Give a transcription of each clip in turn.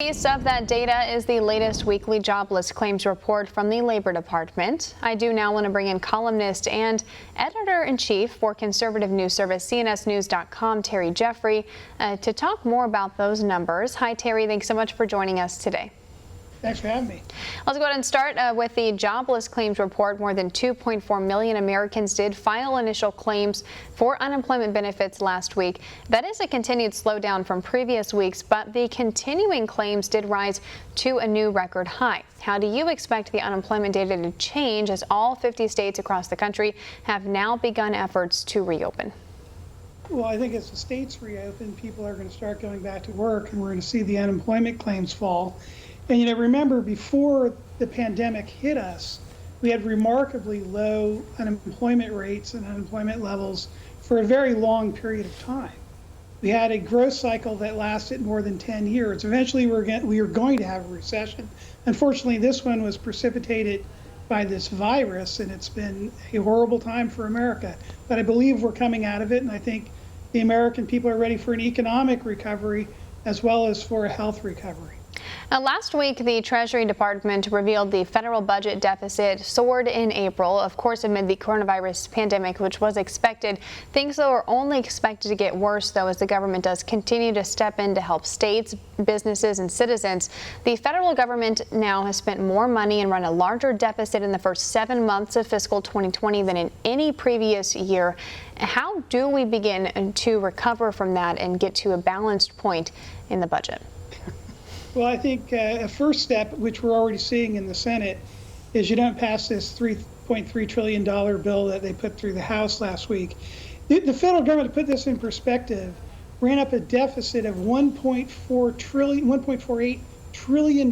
Piece of that data is the latest weekly jobless claims report from the Labor Department. I do now want to bring in columnist and editor-in-chief for conservative news service cnsnews.com, Terry Jeffrey, to talk more about those numbers. Hi, Terry. Thanks so much for joining us today. Thanks for having me. Let's go ahead and start with the jobless claims report. More than 2.4 million Americans did file initial claims for unemployment benefits last week. That is a continued slowdown from previous weeks, but the continuing claims did rise to a new record high. How do you expect the unemployment data to change as all 50 states across the country have now begun efforts to reopen? Well, I think as the states reopen, people are going to start going back to work, and we're going to see the unemployment claims fall. And remember, before the pandemic hit us, we had remarkably low unemployment rates and unemployment levels for a very long period of time. We had a growth cycle that lasted more than 10 years. Eventually, we were going to have a recession. Unfortunately, this one was precipitated by this virus, and it's been a horrible time for America. But I believe we're coming out of it, and I think the American people are ready for an economic recovery as well as for a health recovery. Now, last week, the Treasury Department revealed the federal budget deficit soared in April, of course, amid the coronavirus pandemic, which was expected. Things, though, are only expected to get worse, though, as the government does continue to step in to help states, businesses, and citizens. The federal government now has spent more money and run a larger deficit in the first 7 months of fiscal 2020 than in any previous year. How do we begin to recover from that and get to a balanced point in the budget? Well, I think a first step, which we're already seeing in the Senate, is you don't pass this $3.3 trillion bill that they put through the House last week. The federal government, to put this in perspective, ran up a deficit of $1.48 trillion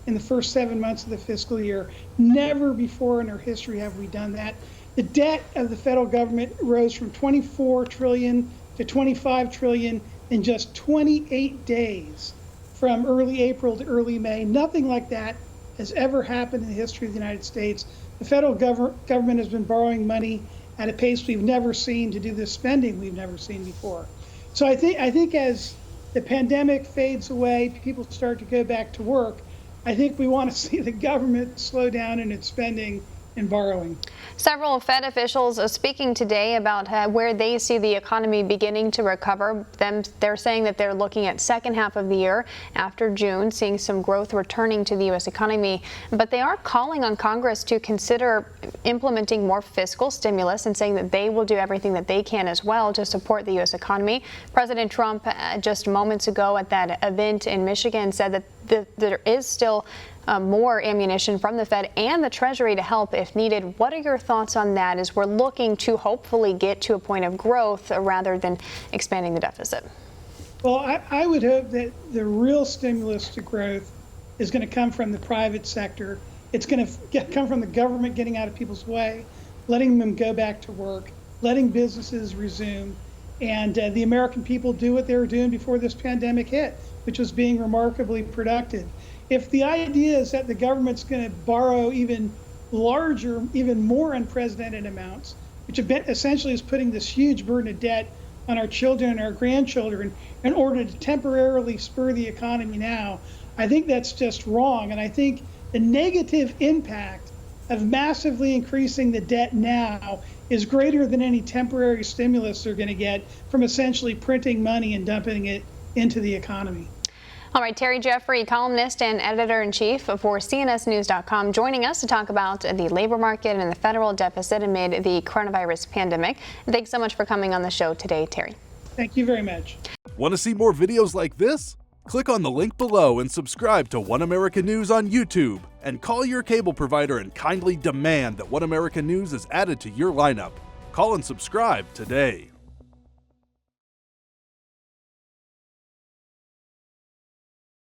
in the first 7 months of the fiscal year. Never before in our history have we done that. The debt of the federal government rose from $24 trillion to $25 trillion in just 28 days. From early April to early May. Nothing like that has ever happened in the history of the United States. The federal government has been borrowing money at a pace we've never seen to do the spending we've never seen before. So I think as the pandemic fades away, people start to go back to work, I think we want to see the government slow down in its spending and borrowing. Several Fed officials are speaking today about where they see the economy beginning to recover. They're saying that they're looking at second half of the year after June, seeing some growth returning to the U.S. economy. But they are calling on Congress to consider implementing more fiscal stimulus and saying that they will do everything that they can as well to support the U.S. economy. President Trump just moments ago at that event in Michigan said that there is still more ammunition from the Fed and the Treasury to help if needed. What are your thoughts on that as we're looking to hopefully get to a point of growth rather than expanding the deficit? Well, I would hope that the real stimulus to growth is going to come from the private sector. It's going to come from the government getting out of people's way, letting them go back to work, letting businesses resume, and the American people do what they were doing before this pandemic hit, which was being remarkably productive. If the idea is that the government's going to borrow even larger, even more unprecedented amounts, which essentially is putting this huge burden of debt on our children and our grandchildren in order to temporarily spur the economy now, I think that's just wrong. And I think the negative impact of massively increasing the debt now is greater than any temporary stimulus they're going to get from essentially printing money and dumping it into the economy. All right, Terry Jeffrey, columnist and editor-in-chief for cnsnews.com, joining us to talk about the labor market and the federal deficit amid the coronavirus pandemic. Thanks so much for coming on the show today, Terry. Thank you very much. Want to see more videos like this? Click on the link below and subscribe to One America News on YouTube. And call your cable provider and kindly demand that One America News is added to your lineup. Call and subscribe today.